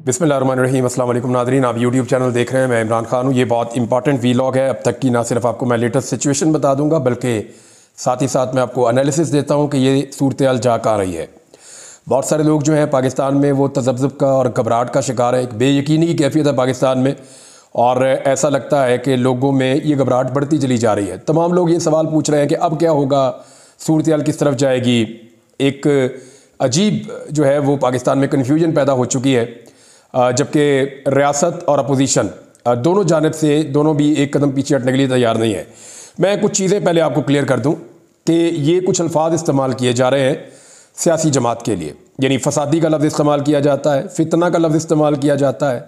बिस्मिल्लाहिर्रहमानिर्रहीम। अस्सलाम वालेकुम नाज़रीन, आप यूट्यूब चैनल देख रहे हैं। मैं इमरान खान हूँ। ये बहुत इंपॉर्टेंट वीलॉग है। अब तक की ना सिर्फ आपको मैं लेटेस्ट सिचुएशन बता दूंगा, बल्कि साथ ही साथ मैं आपको एनालिसिस देता हूँ कि ये सूरत हाल जा कहाँ रही है। बहुत सारे लोग जो हैं पाकिस्तान में वो तज़ब्ज़ुब का और घबराहट का शिकार है। एक बेयकीनी की कैफियत है पाकिस्तान में, और ऐसा लगता है कि लोगों में ये घबराहट बढ़ती चली जा रही है। तमाम लोग ये सवाल पूछ रहे हैं कि अब क्या होगा, सूरत हाल किस तरफ जाएगी। एक अजीब जो है वो पाकिस्तान में कन्फ्यूजन पैदा हो चुकी है, जबकि रियासत और अपोजिशन दोनों जानिब से दोनों भी एक कदम पीछे हटने के लिए तैयार नहीं है। मैं कुछ चीज़ें पहले आपको क्लियर कर दूं कि ये कुछ अल्फाज इस्तेमाल किए जा रहे हैं सियासी जमात के लिए, यानी फसादी का लफ्ज़ इस्तेमाल किया जाता है, फितना का लफ्ज़ इस्तेमाल किया जाता है,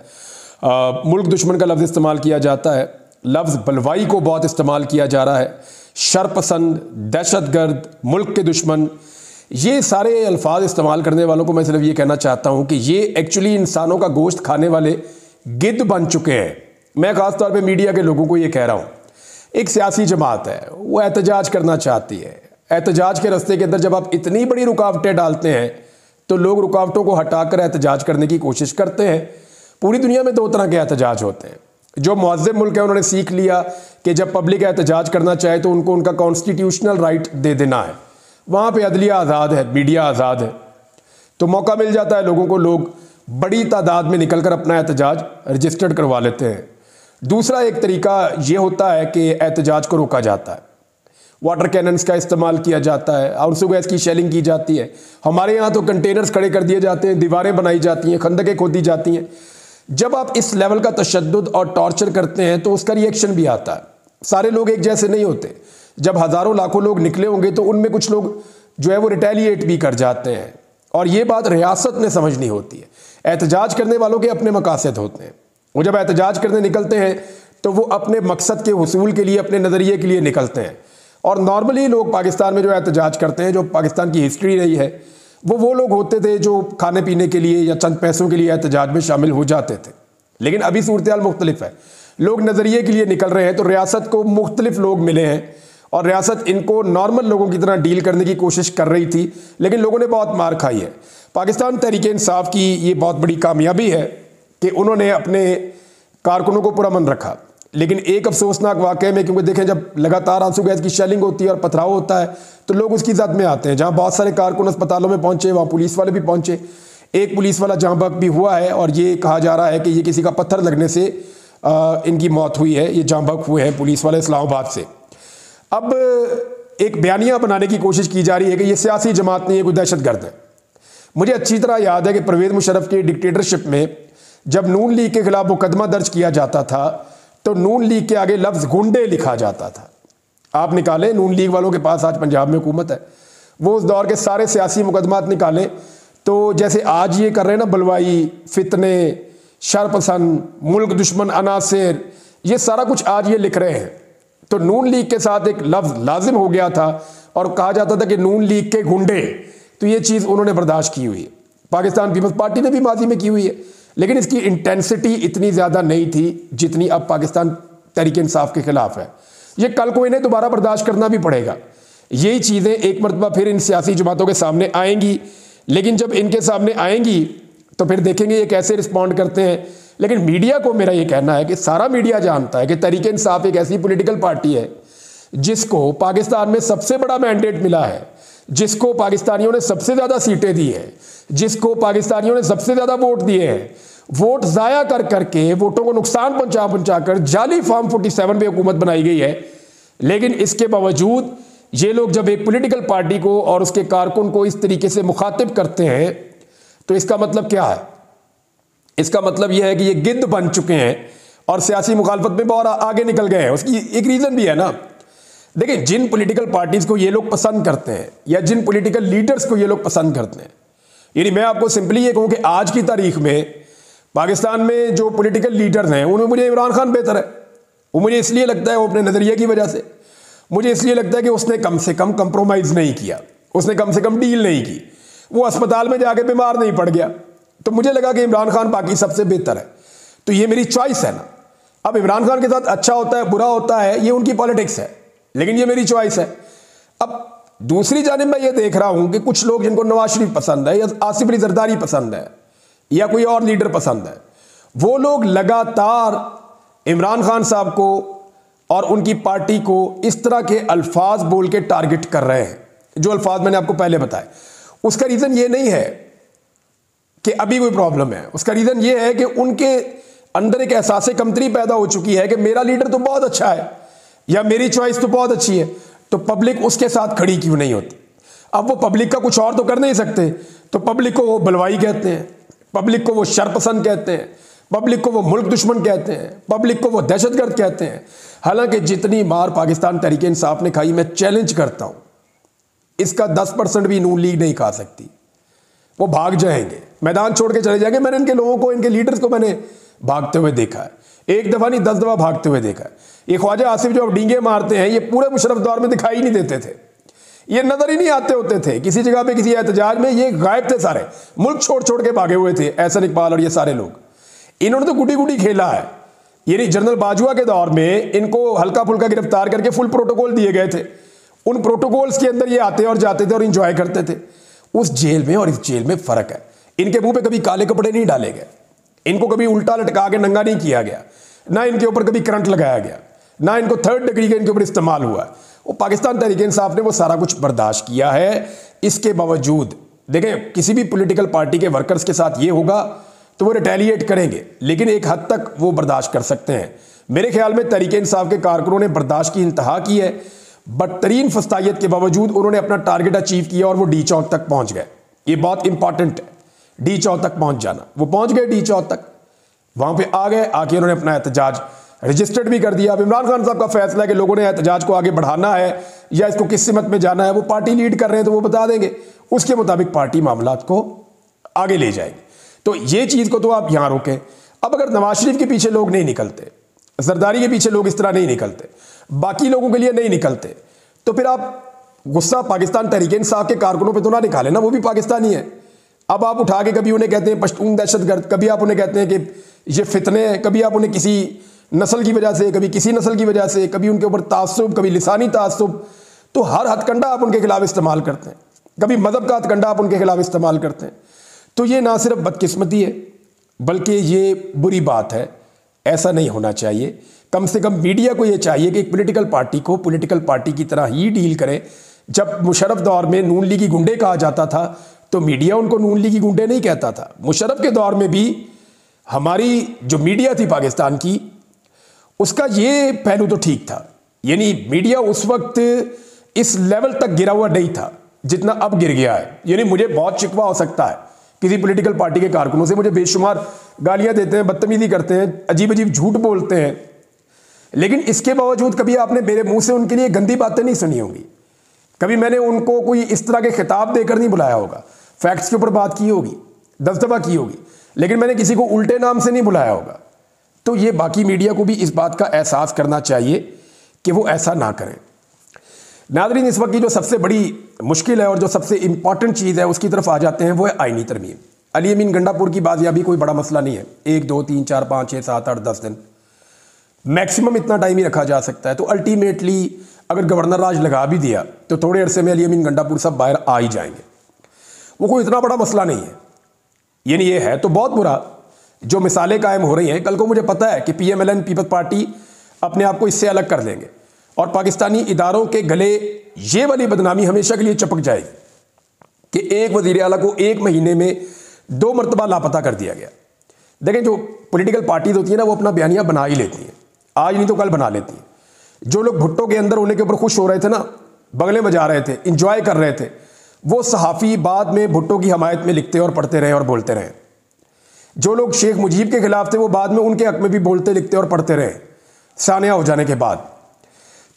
मुल्क दुश्मन का लफ्ज़ इस्तेमाल किया जाता है, लफ्ज़ बलवाई को बहुत इस्तेमाल किया जा रहा है, शरपसंद, दहशतगर्द, मुल्क के दुश्मन। ये सारे अल्फाज इस्तेमाल करने वालों को मैं सिर्फ ये कहना चाहता हूँ कि ये एक्चुअली इंसानों का गोश्त खाने वाले गिद्ध बन चुके हैं। मैं ख़ास तौर पे मीडिया के लोगों को ये कह रहा हूँ, एक सियासी जमात है, वो एहतजाज करना चाहती है। एहतजाज के रास्ते के अंदर जब आप इतनी बड़ी रुकावटें डालते हैं तो लोग रुकावटों को हटाकर एहतजाज करने की कोशिश करते हैं। पूरी दुनिया में दो तरह के एहतजाज होते हैं। जो मुअज़्ज़म मुल्क है उन्होंने सीख लिया कि जब पब्लिक एहतजाज करना चाहे तो उनको उनका कॉन्स्टिट्यूशनल राइट दे देना है। वहाँ पे अदलिया आज़ाद है, मीडिया आज़ाद है, तो मौका मिल जाता है लोगों को, लोग बड़ी तादाद में निकलकर अपना एहतजाज रजिस्टर्ड करवा लेते हैं। दूसरा एक तरीका ये होता है कि एहतजाज को रोका जाता है, वाटर कैनन्स का इस्तेमाल किया जाता है, आंसू गैस की शेलिंग की जाती है। हमारे यहाँ तो कंटेनर्स खड़े कर दिए जाते हैं, दीवारें बनाई जाती हैं, खंदकें खोदी जाती हैं। जब आप इस लेवल का तशद्दुद और टॉर्चर करते हैं तो उसका रिएक्शन भी आता है। सारे लोग एक जैसे नहीं होते। जब हज़ारों लाखों लोग निकले होंगे तो उनमें कुछ लोग जो है वो रिटेलिएट भी कर जाते हैं, और ये बात रियासत ने समझनी होती है। एहतजाज करने वालों के अपने मकासद होते हैं। वो जब एहतजाज करने निकलते हैं तो वो अपने मकसद के हुसूल के लिए, अपने नज़रिए के लिए निकलते हैं। और नॉर्मली लोग पाकिस्तान में जो एहतजाज करते हैं, जो पाकिस्तान की हिस्ट्री रही है, वो लोग होते थे जो खाने पीने के लिए या चंद पैसों के लिए एहतजाज में शामिल हो जाते थे। लेकिन अभी सूरत हाल मुख्तलिफ है, लोग नज़रिए के लिए निकल रहे हैं। तो रियासत को मुख्तलिफ लोग मिले हैं और रियासत इनको नॉर्मल लोगों की तरह डील करने की कोशिश कर रही थी, लेकिन लोगों ने बहुत मार खाई है। पाकिस्तान तहरीक इंसाफ की ये बहुत बड़ी कामयाबी है कि उन्होंने अपने कारकुनों को पुरअमन रखा। लेकिन एक अफसोसनाक वाक़े में, क्योंकि देखें जब लगातार आंसू गैस की शेलिंग होती है और पथराव होता है तो लोग उसकी जद में आते हैं। जहाँ बहुत सारे कारकुन अस्पतालों में पहुँचे, वहाँ पुलिस वाले भी पहुँचे। एक पुलिस वाला जहाँ बक भी हुआ है, और ये कहा जा रहा है कि ये किसी का पत्थर लगने से इनकी मौत हुई है। ये जहाँ बक हुए हैं पुलिस वाले इस्लामाबाद से। अब एक बयानिया बनाने की कोशिश की जा रही है कि ये सियासी जमात नहीं है, कोई दहशतगर्द है। मुझे अच्छी तरह याद है कि परवेज़ मुशर्रफ की डिक्टेटरशिप में जब नून लीग के खिलाफ मुकदमा दर्ज किया जाता था तो नून लीग के आगे लफ्ज़ गुंडे लिखा जाता था। आप निकालें, नून लीग वालों के पास आज पंजाब में हुकूमत है, वो उस दौर के सारे सियासी मुकदमात निकालें तो जैसे आज ये कर रहे हैं ना, बलवाई, फितने, शरपसंद, मुल्क दुश्मन अनासिर, ये सारा कुछ आज ये लिख रहे हैं। तो नून लीग के साथ एक लफ्ज़ लाजिम हो गया था और कहा जाता था कि नून लीग के गुंडे। तो ये चीज़ उन्होंने बर्दाश्त की हुई है, पाकिस्तान पीपल्स पार्टी ने भी माजी में की हुई है, लेकिन इसकी इंटेंसिटी इतनी ज़्यादा नहीं थी जितनी अब पाकिस्तान तहरीक इंसाफ के खिलाफ है। ये कल को इन्हें दोबारा बर्दाश्त करना भी पड़ेगा। यही चीज़ें एक मरतबा फिर इन सियासी जमातों के सामने आएंगी, लेकिन जब इनके सामने आएंगी तो फिर देखेंगे ये कैसे रिस्पॉन्ड करते हैं। लेकिन मीडिया को मेरा ये कहना है कि सारा मीडिया जानता है कि तहरीक इंसाफ एक ऐसी पॉलिटिकल पार्टी है जिसको पाकिस्तान में सबसे बड़ा मैंडेट मिला है, जिसको पाकिस्तानियों ने सबसे ज़्यादा सीटें दी है, जिसको पाकिस्तानियों ने सबसे ज़्यादा वोट दिए हैं। वोट ज़ाया कर करके, वोटों को नुकसान पहुँचा कर जाली फॉर्म 47 पे हुकूमत बनाई गई है। लेकिन इसके बावजूद ये लोग जब एक पॉलिटिकल पार्टी को और उसके कारकुन को इस तरीके से मुखातिब करते हैं तो इसका मतलब क्या है? इसका मतलब यह है कि ये गिद्ध बन चुके हैं और सियासी मुखालफत में बहुत आगे निकल गए हैं। उसकी एक रीज़न भी है ना। देखिए, जिन पॉलिटिकल पार्टीज़ को ये लोग पसंद करते हैं या जिन पॉलिटिकल लीडर्स को ये लोग पसंद करते हैं, यानी मैं आपको सिंपली ये कहूँ कि आज की तारीख में पाकिस्तान में जो पॉलिटिकल लीडर्स हैं उनमें मुझे इमरान खान बेहतर है। वो मुझे इसलिए लगता है, वो अपने नज़रिए की वजह से मुझे इसलिए लगता है कि उसने कम से कम कंप्रोमाइज़ नहीं किया, उसने कम से कम डील नहीं की, वो अस्पताल में जाके बीमार नहीं पड़ गया। तो मुझे लगा कि इमरान खान बाकी सबसे बेहतर है। तो ये मेरी चॉइस है ना। अब इमरान खान के साथ अच्छा होता है, बुरा होता है, ये उनकी पॉलिटिक्स है, लेकिन ये मेरी चॉइस है। अब दूसरी जानिब मैं ये देख रहा हूं कि कुछ लोग जिनको नवाज शरीफ पसंद है या आसिफ अली जरदारी पसंद है या कोई और लीडर पसंद है। वो लोग लगातार इमरान खान साहब को और उनकी पार्टी को इस तरह के अल्फाज बोल के टारगेट कर रहे हैं, जो अल्फाज मैंने आपको पहले बताए। उसका रीज़न ये नहीं है कि अभी कोई प्रॉब्लम है, उसका रीज़न ये है कि उनके अंदर एक एहसास कमतरी पैदा हो चुकी है कि मेरा लीडर तो बहुत अच्छा है या मेरी चॉइस तो बहुत अच्छी है, तो पब्लिक उसके साथ खड़ी क्यों नहीं होती। अब वो पब्लिक का कुछ और तो कर नहीं सकते, तो पब्लिक को वो बलवाई कहते हैं, पब्लिक को वो शरपसंद कहते हैं, पब्लिक को वो मुल्क दुश्मन कहते हैं, पब्लिक को वो दहशतगर्द कहते हैं। हालांकि जितनी मार पाकिस्तान तहरीक इंसाफ ने खाई, मैं चैलेंज करता हूं इसका 10% भी नून लीग नहीं खा सकती। वो भाग जाएंगे, मैदान छोड़ के चले जाएंगे। मैंने इनके लोगों को, इनके लीडर्स को मैंने भागते हुए देखा है, एक दफा नहीं 10 दफा भागते हुए देखा है। ये ख्वाजा आसिफ जो अब डींगे मारते हैं, ये पूरे मुशर्रफ दौर में दिखाई नहीं देते थे, ये नजर ही नहीं आते होते थे किसी जगह पे, किसी एहतजाज में ये गायब थे, सारे मुल्क छोड़ छोड़ के भागे हुए थे एहसन इकबाल और ये सारे लोग। इन्होंने तो गुटी गुटी खेला है। यानी जनरल बाजवा के दौर में इनको हल्का फुल्का गिरफ्तार करके फुल प्रोटोकॉल दिए गए थे, उन प्रोटोकॉल्स के अंदर ये आते और जाते थे और इंजॉय करते थे। उस जेल में और इस जेल में फर्क है। इनके मुंह पे कभी काले कपड़े नहीं डाले गए, इनको कभी उल्टा लटका के नंगा नहीं किया गया, ना इनके ऊपर कभी करंट लगाया गया, ना इनको 3rd डिग्री का इनके ऊपर इस्तेमाल हुआ। वो पाकिस्तान तहरीक इंसाफ ने वो सारा कुछ बर्दाश्त किया है। इसके बावजूद देखें, किसी भी पॉलिटिकल पार्टी के वर्कर्स के साथ ये होगा तो वो रिटेलिएट करेंगे, लेकिन एक हद तक वो बर्दाश्त कर सकते हैं। मेरे ख्याल में तहरीक इंसाफ के कारकुनों ने बर्दाश्त की इंतहा की है। बदतरीन फस्तायत के बावजूद उन्होंने अपना टारगेट अचीव किया और वो डी चौक तक पहुंच गए। ये बहुत इंपॉर्टेंट है, डी चौक तक पहुंच जाना। वो पहुंच गए डी चौक तक, वहां पे आ गए, आके उन्होंने अपना एहतजाज रजिस्टर्ड भी कर दिया। अब इमरान खान साहब का फैसला है कि लोगों ने एहतजाज को आगे बढ़ाना है या इसको किस सिमत में जाना है, वो पार्टी लीड कर रहे हैं तो वो बता देंगे, उसके मुताबिक पार्टी मामलात को आगे ले जाएगी। तो ये चीज़ को तो आप यहाँ रोकें। अब अगर नवाज शरीफ के पीछे लोग नहीं निकलते, जरदारी के पीछे लोग इस तरह नहीं निकलते, बाकी लोगों के लिए नहीं निकलते, तो फिर आप गुस्सा पाकिस्तान तहरीक इंसाफ के कारकुनों पे तो ना निकालें ना, वो भी पाकिस्तानी है। अब आप उठा के कभी उन्हें कहते हैं पश्तून दहशतगर्द, कभी आप उन्हें कहते हैं कि ये फितने हैं, कभी आप उन्हें किसी नस्ल की वजह से, कभी किसी नस्ल की वजह से, कभी उनके ऊपर तासुब, कभी लिसानी तासुब, तो हर हथकंडा आप उनके खिलाफ इस्तेमाल करते हैं, कभी मजहब का हथकंडा आप उनके खिलाफ इस्तेमाल करते हैं। तो ये ना सिर्फ बदकिस्मती है बल्कि ये बुरी बात है, ऐसा नहीं होना चाहिए। कम से कम मीडिया को ये चाहिए कि एक पॉलिटिकल पार्टी को पॉलिटिकल पार्टी की तरह ही डील करे। जब मुशर्रफ दौर में नून लीगी गुंडे कहा जाता था तो मीडिया उनको नून लीगी गुंडे नहीं कहता था। मुशर्रफ के दौर में भी हमारी जो मीडिया थी पाकिस्तान की, उसका ये पहलू तो ठीक था। यानी मीडिया उस वक्त इस लेवल तक गिरा हुआ नहीं था जितना अब गिर गया है। यानी मुझे बहुत शिकवा हो सकता है किसी पॉलिटिकल पार्टी के कारकुनों से, मुझे बेशुमार गालियां देते हैं, बदतमीजी करते हैं, अजीब अजीब झूठ बोलते हैं, लेकिन इसके बावजूद कभी आपने मेरे मुंह से उनके लिए गंदी बातें नहीं सुनी होंगी। कभी मैंने उनको कोई इस तरह के खिताब देकर नहीं बुलाया होगा, फैक्ट्स के ऊपर बात की होगी, 10 दफा की होगी, लेकिन मैंने किसी को उल्टे नाम से नहीं बुलाया होगा। तो ये बाकी मीडिया को भी इस बात का एहसास करना चाहिए कि वो ऐसा ना करें। नाज़रीन, इस वक्त की जो सबसे बड़ी मुश्किल है और जो सबसे इंपॉर्टेंट चीज़ है उसकी तरफ आ जाते हैं, वो है आईनी तरमीम। अली अमीन गंडापुर की बाजियाबी कोई बड़ा मसला नहीं है, 1 2 3 4 5 6 7 8 10 दिन मैक्सिमम इतना टाइम ही रखा जा सकता है। तो अल्टीमेटली अगर गवर्नर राज लगा भी दिया तो थोड़े अरसे में अली अमीन गंडापुर सब बाहर आ ही जाएंगे। वो कोई इतना बड़ा मसला नहीं है। यानी ये है तो बहुत बुरा जो मिसालें कायम हो रही हैं। कल को मुझे पता है कि PMLN पीपल्स पार्टी अपने आप को इससे अलग कर लेंगे और पाकिस्तानी इदारों के गले ये वाली बदनामी हमेशा के लिए चपक जाएगी कि एक वज़ीर आला को 1 महीने में 2 मरतबा लापता कर दिया गया। देखें, जो पॉलिटिकल पार्टीज होती है ना, वो अपना बयानिया बना ही लेती हैं, आज नहीं तो कल बना लेती हैं। जो लोग भुट्टो के अंदर होने के ऊपर खुश हो रहे थे ना, बगले बजा रहे थे, इंजॉय कर रहे थे, वो सहाफ़ी बाद में भुट्टो की हमायत में लिखते और पढ़ते रहे और बोलते रहे। जो लोग शेख मुजीब के खिलाफ थे वो बाद में उनके हक में भी बोलते लिखते और पढ़ते रहे सानिया हो जाने के बाद।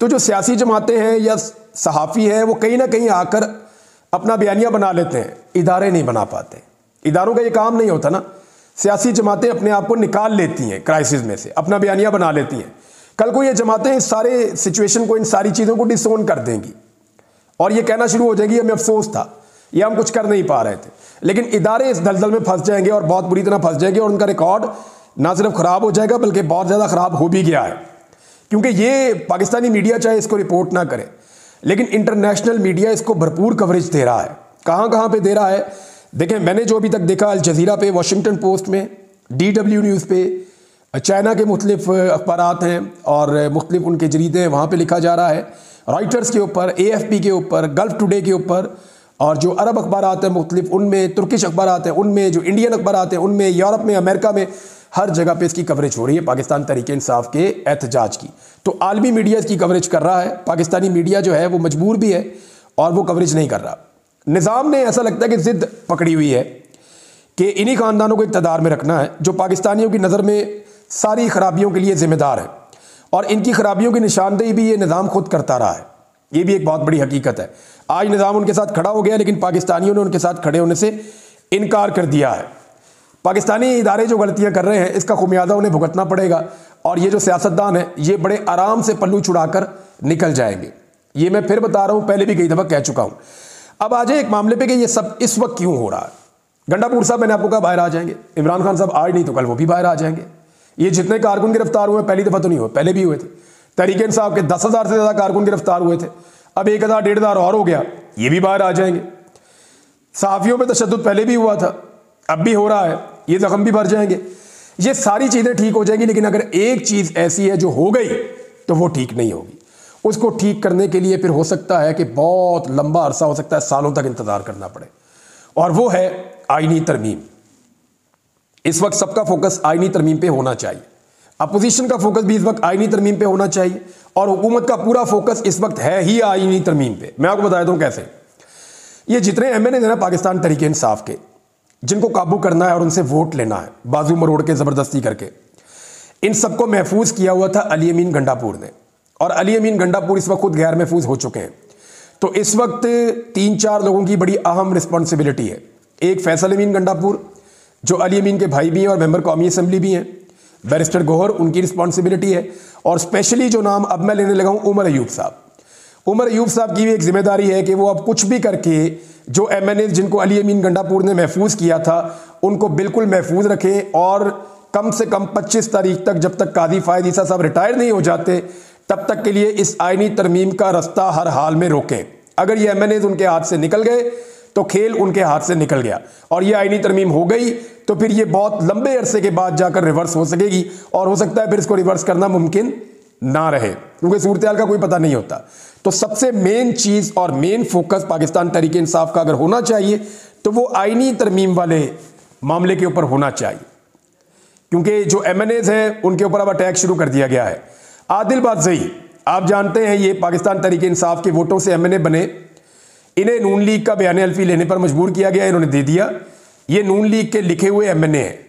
तो जो सियासी जमातें हैं या सहाफ़ी हैं, वो कहीं ना कहीं आकर अपना बयानिया बना लेते हैं, इदारे नहीं बना पाते। इदारों का ये काम नहीं होता ना। सियासी जमातें अपने आप को निकाल लेती हैं क्राइसिस में से, अपना बयानिया बना लेती हैं। कल को ये जमातें इस सारे सिचुएशन को, इन सारी चीज़ों को डिसोन कर देंगी और ये कहना शुरू हो जाएगी हमें अफसोस था, ये हम कुछ कर नहीं पा रहे थे। लेकिन इदारे इस दलदल में फंस जाएंगे और बहुत बुरी तरह फंस जाएंगे और उनका रिकॉर्ड ना सिर्फ ख़राब हो जाएगा बल्कि बहुत ज़्यादा ख़राब हो भी गया है। क्योंकि ये पाकिस्तानी मीडिया चाहे इसको रिपोर्ट ना करे, लेकिन इंटरनेशनल मीडिया इसको भरपूर कवरेज दे रहा है। कहाँ कहाँ पे दे रहा है? देखें, मैंने जो अभी तक देखा, अल जज़ीरा पे, वाशिंगटन पोस्ट में, DW न्यूज़ पे, चाइना के मुख्तलिफ अखबारात हैं और मुख्तलिफ उनके जरीदे हैं, वहाँ पे लिखा जा रहा है, रॉयटर्स के ऊपर, AFP के ऊपर, गल्फ टुडे के ऊपर, और जो अरब अखबारात हैं मुख्तलिफ उनमें, तुर्किश अखबारात हैं उनमें, जो इंडियन अखबारात हैं उनमें, यूरोप में, अमेरिका में, हर जगह पे इसकी कवरेज हो रही है पाकिस्तान तहरीक इंसाफ के एहतजाज की। तो आलमी मीडिया इसकी कवरेज कर रहा है, पाकिस्तानी मीडिया जो है वो मजबूर भी है और वो कवरेज नहीं कर रहा। निज़ाम ने ऐसा लगता है कि ज़िद पकड़ी हुई है कि इन्हीं ख़ानदानों को इक़्तिदार में रखना है जो पाकिस्तानियों की नज़र में सारी खराबियों के लिए ज़िम्मेदार है, और इनकी खराबियों की निशानदेही भी ये निज़ाम खुद करता रहा है। ये भी एक बहुत बड़ी हकीकत है। आज निज़ाम उनके साथ खड़ा हो गया, लेकिन पाकिस्तानियों ने उनके साथ खड़े होने से इनकार कर दिया है। पाकिस्तानी इदारे जो गलतियां कर रहे हैं इसका खुमियाजा उन्हें भुगतना पड़ेगा, और ये जो सियासतदान है ये बड़े आराम से पल्लू छुड़ाकर निकल जाएंगे। ये मैं फिर बता रहा हूँ, पहले भी कई दफ़ा कह चुका हूँ। अब आ जाए एक मामले पे कि ये सब इस वक्त क्यों हो रहा है। गंडापुर साहब, मैंने आपको कहा बाहर आ जाएंगे, इमरान खान साहब आज नहीं तो कल वो भी बाहर आ जाएंगे। ये जितने कारकुन गिरफ्तार हुए पहली दफ़ा तो नहीं हुए, पहले भी हुए थे। तहरीक इंसाफ के 10,000 से ज़्यादा कारकुन गिरफ्तार हुए थे, अब 1,000 1,500 और हो गया, ये भी बाहर आ जाएंगे। सहाफ़ियों पर तशद्दुद पहले भी हुआ था, अब भी हो रहा है, ये जख्म भी भर जाएंगे। ये सारी चीज़ें ठीक हो जाएंगी, लेकिन अगर एक चीज़ ऐसी है जो हो गई तो वो ठीक नहीं होगी। उसको ठीक करने के लिए फिर हो सकता है कि बहुत लंबा अरसा, हो सकता है सालों तक इंतज़ार करना पड़े, और वो है आईनी तरमीम। इस वक्त सबका फोकस आईनी तरमीम पे होना चाहिए, अपोजिशन का फोकस भी इस वक्त आईनी तरमीम पे होना चाहिए, और हुकूमत का पूरा फोकस इस वक्त है ही आईनी तरमीम पे। मैं आपको बता देता हूँ कैसे। ये जितने MNA हैं ना पाकिस्तान तहरीक इंसाफ के, जिनको काबू करना है और उनसे वोट लेना है बाजू मरोड़ के ज़बरदस्ती करके, इन सबको महफूज किया हुआ था अली अमीन गंडापुर ने, और अली अमीन गंडापुर इस वक्त खुद गैर महफूज हो चुके हैं। तो इस वक्त 3-4 लोगों की बड़ी अहम रिस्पॉन्सिबिलिटी है। एक फैसल अमीन गंडापुर जो अली अमीन के भाई भी हैं और मेंबर कौमी असम्बली भी हैं, बैरिस्टर गोहर, उनकी रिस्पॉन्सिबिलिटी है, और स्पेशली जो नाम अब मैं लेने लगा हूँ, उमर अयूब साहब। उमर अयूब साहब की भी एक जिम्मेदारी है कि वो अब कुछ भी करके जो MNA जिनको अली अमीन गंडापुर ने महफूज किया था उनको बिल्कुल महफूज रखें, और कम से कम 25 तारीख तक, जब तक काजी फायद ईसा साहब रिटायर नहीं हो जाते, तब तक के लिए इस आईनी तरमीम का रास्ता हर हाल में रोकें। अगर ये MNA उनके हाथ से निकल गए तो खेल उनके हाथ से निकल गया, और ये आईनी तरमीम हो गई तो फिर ये बहुत लंबे अरसे के बाद जाकर रिवर्स हो सकेगी, और हो सकता है फिर इसको रिवर्स करना मुमकिन ना रहे, क्योंकि सूरत-ए-हाल का कोई पता नहीं होता। तो सबसे मेन चीज़ और मेन फोकस पाकिस्तान तहरीक इंसाफ का अगर होना चाहिए तो वो आईनी तरमीम वाले मामले के ऊपर होना चाहिए, क्योंकि जो MNAs हैं उनके ऊपर अब अटैक शुरू कर दिया गया है। आदिल बादशाही, आप जानते हैं, ये पाकिस्तान तहरीक इंसाफ के वोटों से MNA बने, इन्हें नून लीग का बयान अल्फी लेने पर मजबूर किया गया, इन्होंने दे दिया। ये नून लीग के लिखे हुए MNA हैं,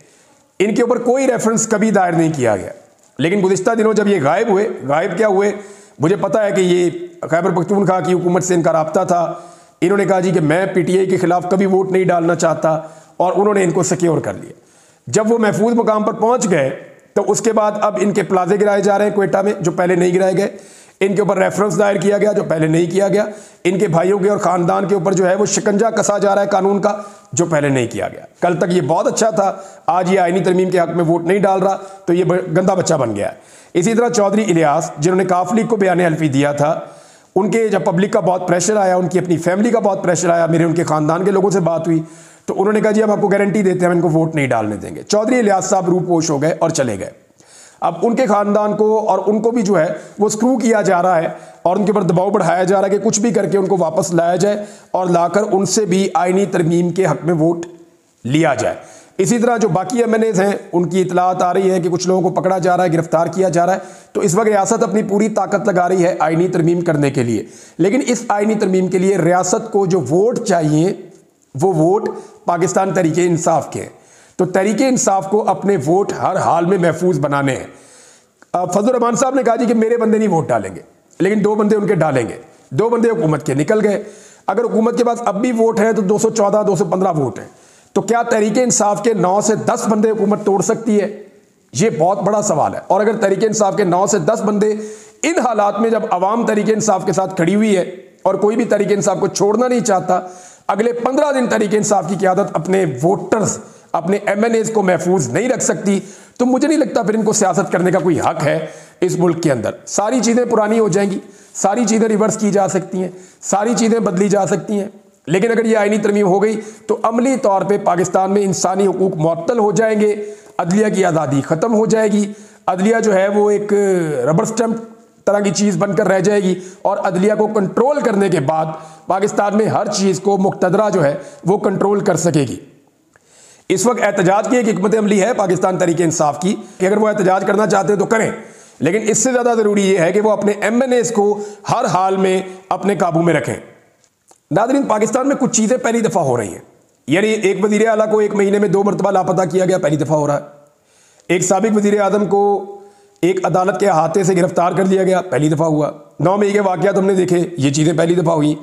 इनके ऊपर कोई रेफरेंस कभी दायर नहीं किया गया। लेकिन गुज़िश्ता दिनों जब ये गायब हुए, गायब क्या हुए, मुझे पता है कि ये खैबर पख्तूनख्वा की हुकूमत से इनका राब्ता था। इन्होंने कहा जी कि मैं PTI के खिलाफ कभी वोट नहीं डालना चाहता, और उन्होंने इनको सिक्योर कर लिया। जब वो महफूज मुकाम पर पहुंच गए तो उसके बाद अब इनके प्लाजे गिराए जा रहे हैं क्वेटा में, जो पहले नहीं गिराए गए। इनके ऊपर रेफरेंस दायर किया गया जो पहले नहीं किया गया। इनके भाइयों के और ख़ानदान के ऊपर जो है वो शिकंजा कसा जा रहा है कानून का, जो पहले नहीं किया गया। कल तक ये बहुत अच्छा था, आज ये आईनी तरमीम के हक में वोट नहीं डाल रहा, तो ये गंदा बच्चा बन गया है। इसी तरह चौधरी इलियास, जिन्होंने काफ लीग को बयान हल्फी दिया था, उनके जब पब्लिक का बहुत प्रेशर आया, उनकी अपनी फैमिली का बहुत प्रेशर आया, मेरे उनके ख़ानदान के लोगों से बात हुई, तो उन्होंने कहा जी हम आपको गारंटी देते हैं, हम इनको वोट नहीं डालने देंगे। चौधरी इलियास साहब रूपोश हो गए और चले गए। अब उनके ख़ानदान को और उनको भी जो है वो स्क्रू किया जा रहा है, और उनके ऊपर दबाव बढ़ाया जा रहा है कि कुछ भी करके उनको वापस लाया जाए, और लाकर उनसे भी आईनी तरमीम के हक में वोट लिया जाए। इसी तरह जो बाकी MNAs हैं, उनकी इतलात आ रही है कि कुछ लोगों को पकड़ा जा रहा है, गिरफ्तार किया जा रहा है। तो इस वक्त रियासत अपनी पूरी ताकत लगा रही है आईनी तरमीम करने के लिए, लेकिन इस आईनी तरमीम के लिए रियासत को जो वोट चाहिए वो वोट पाकिस्तान तहरीक इंसाफ के हैं। तो तहरीक इंसाफ को अपने वोट हर हाल में महफूज बनाने हैं। फजल रहमान साहब ने कहा जी कि मेरे बंदे नहीं वोट डालेंगे, लेकिन 2 बंदे उनके डालेंगे। 2 बंदे हुकूमत के निकल गए। अगर हुकूमत के पास अब भी वोट है तो 214 215 वोट हैं, तो क्या तहरीक इंसाफ के 9 से 10 बंदे हुकूमत तोड़ सकती है? ये बहुत बड़ा सवाल है। और अगर तहरीक इंसाफ के 9 से 10 बंदे इन हालात में, जब अवाम तहरीक इंसाफ के साथ खड़ी हुई है और कोई भी तहरीक इंसाफ को छोड़ना नहीं चाहता, अगले 15 दिन तहरीक इंसाफ की क़यादत अपने वोटर्स, अपने MNAs को महफूज नहीं रख सकती, तो मुझे नहीं लगता फिर इनको सियासत करने का कोई हक है इस मुल्क के अंदर। सारी चीज़ें पुरानी हो जाएंगी, सारी चीज़ें रिवर्स की जा सकती हैं, सारी चीज़ें बदली जा सकती हैं। लेकिन अगर ये आईनी तरमीम हो गई तो अमली तौर पे पाकिस्तान में इंसानी हुकूक मुअत्तल हो जाएंगे, अदलिया की आज़ादी ख़त्म हो जाएगी, अदलिया जो है वो एक रबर स्टैम्प तरह की चीज़ बनकर रह जाएगी और अदलिया को कंट्रोल करने के बाद पाकिस्तान में हर चीज़ को मुक़्तदरा जो है वो कंट्रोल कर सकेगी। इस वक्त एहतजाज की एक हिकमत अमली है पाकिस्तान तहरीक इंसाफ की कि अगर वो एहतजाज करना चाहते हैं तो करें, लेकिन इससे ज़्यादा ज़रूरी ये है कि वो अपने MNAs को हर हाल में अपने काबू में रखें। नाज़रीन, पाकिस्तान में कुछ चीज़ें पहली दफ़ा हो रही हैं, यानी एक वज़ीर आला को 1 महीने में 2 मरतबा लापता किया गया, पहली दफ़ा हो रहा है। एक साबिक वज़ीर आज़म को एक अदालत के अहाते से गिरफ्तार कर लिया गया, पहली दफ़ा हुआ। 9 मई के वाक़यात हमने देखे, ये चीज़ें पहली दफ़ा हुई।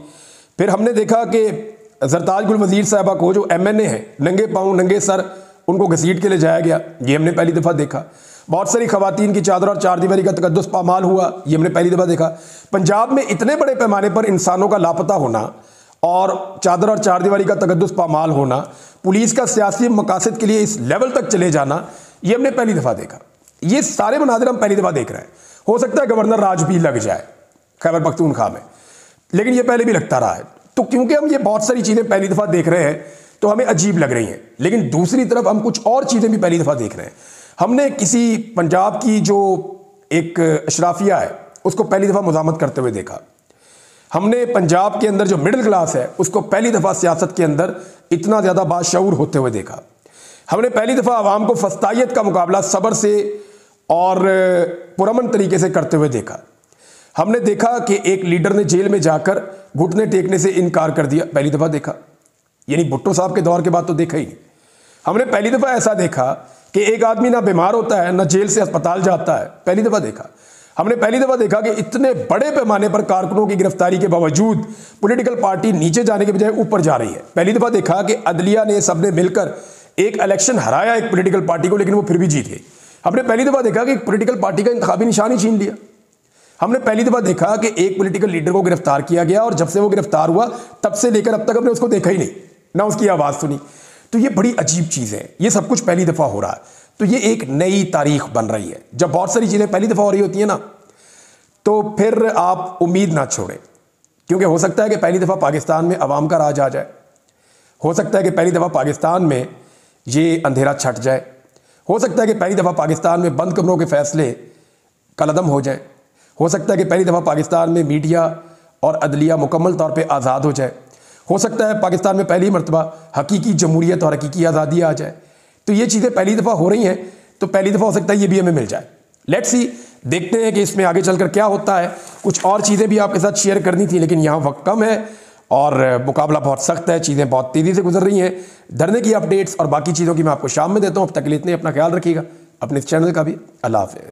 फिर हमने देखा कि ज़रताज गुल वज़ीर साहबा को जो MNA है, नंगे पाँव नंगे सर उनको घसीट के ले जाया गया, ये हमने पहली दफ़ा देखा। बहुत सारी खवातीन की चादर और चारदीवारी का तकद्दुस पामाल हुआ, ये हमने पहली दफ़ा देखा। पंजाब में इतने बड़े पैमाने पर इंसानों का लापता होना और चादर और चारदीवारी का तकद्दुस पामाल होना, पुलिस का सियासी मकासद के लिए इस लेवल तक चले जाना, ये हमने पहली दफ़ा देखा। ये सारे मनाज़िर हम पहली दफ़ा देख रहे हैं। हो सकता है गवर्नर राज भी लग जाए खैबर पख्तूनख्वा में, लेकिन ये पहले भी लगता रहा है। तो क्योंकि हम ये बहुत सारी चीज़ें पहली दफ़ा देख रहे हैं तो हमें अजीब लग रही हैं, लेकिन दूसरी तरफ हम कुछ और चीज़ें भी पहली दफ़ा देख रहे हैं। हमने किसी पंजाब की जो एक अशराफिया है उसको पहली दफ़ा मुज़ामत करते हुए देखा। हमने पंजाब के अंदर जो मिडिल क्लास है उसको पहली दफ़ा सियासत के अंदर इतना ज़्यादा बाशऊर होते हुए देखा। हमने पहली दफ़ा आवाम को फस्तायत का मुकाबला सब्र से और पुरअमन तरीके से करते हुए देखा। हमने देखा कि एक लीडर ने जेल में जाकर घुटने टेकने से इनकार कर दिया, पहली दफ़ा देखा। यानी भुट्टो साहब के दौर के बाद तो देखा ही नहीं। हमने पहली दफ़ा ऐसा देखा कि एक आदमी ना बीमार होता है ना जेल से अस्पताल जाता है, पहली दफ़ा देखा। हमने पहली दफ़ा देखा कि इतने बड़े पैमाने पर कारकुनों की गिरफ्तारी के बावजूद पॉलिटिकल पार्टी नीचे जाने के बजाय ऊपर जा रही है। पहली दफ़ा देखा कि अदलिया ने सबने मिलकर एक इलेक्शन हराया एक पॉलिटिकल पार्टी को, लेकिन वो फिर भी जीत गई। हमने पहली दफ़ा देखा कि एक पॉलिटिकल पार्टी का इंतखाबी निशान ही छीन लिया। हमने पहली दफ़ा देखा कि एक पॉलिटिकल लीडर को गिरफ्तार किया गया और जब से वो गिरफ्तार हुआ तब से लेकर अब तक हमने उसको देखा ही नहीं, ना उसकी आवाज़ सुनी। तो ये बड़ी अजीब चीज़ है, ये सब कुछ पहली दफ़ा हो रहा है। तो ये एक नई तारीख बन रही है। जब बहुत सारी चीज़ें पहली दफ़ा हो रही होती हैं ना, तो फिर आप उम्मीद ना छोड़ें, क्योंकि हो सकता है कि पहली दफ़ा पाकिस्तान में अवाम का राज आ जाए, हो सकता है कि पहली दफ़ा पाकिस्तान में ये अंधेरा छट जाए, हो सकता है कि पहली दफ़ा पाकिस्तान में बंद कमरों के फैसले कलअदम हो जाए, हो सकता है कि पहली दफ़ा पाकिस्तान में मीडिया और अदलिया मुकम्मल तौर पे आज़ाद हो जाए, हो सकता है पाकिस्तान में पहली मरतबा हकीकी जमहूरियत और हकीकी आज़ादी आ जाए। तो ये चीज़ें पहली दफ़ा हो रही हैं, तो पहली दफ़ा हो सकता है ये भी हमें मिल जाए। लेट्स सी, देखते हैं कि इसमें आगे चलकर क्या होता है। कुछ और चीज़ें भी आपके साथ शेयर करनी थी, लेकिन यहाँ वक्त कम है और मुकाबला बहुत सख्त है, चीज़ें बहुत तेज़ी से गुजर रही हैं। धरने की अपडेट्स और बाकी चीज़ों की मैं आपको शाम में देता हूँ। अब तक के लिए इतने, अपना ख्याल रखिएगा, अपने इस चैनल का भी। अल्लाह हाफ़िज़।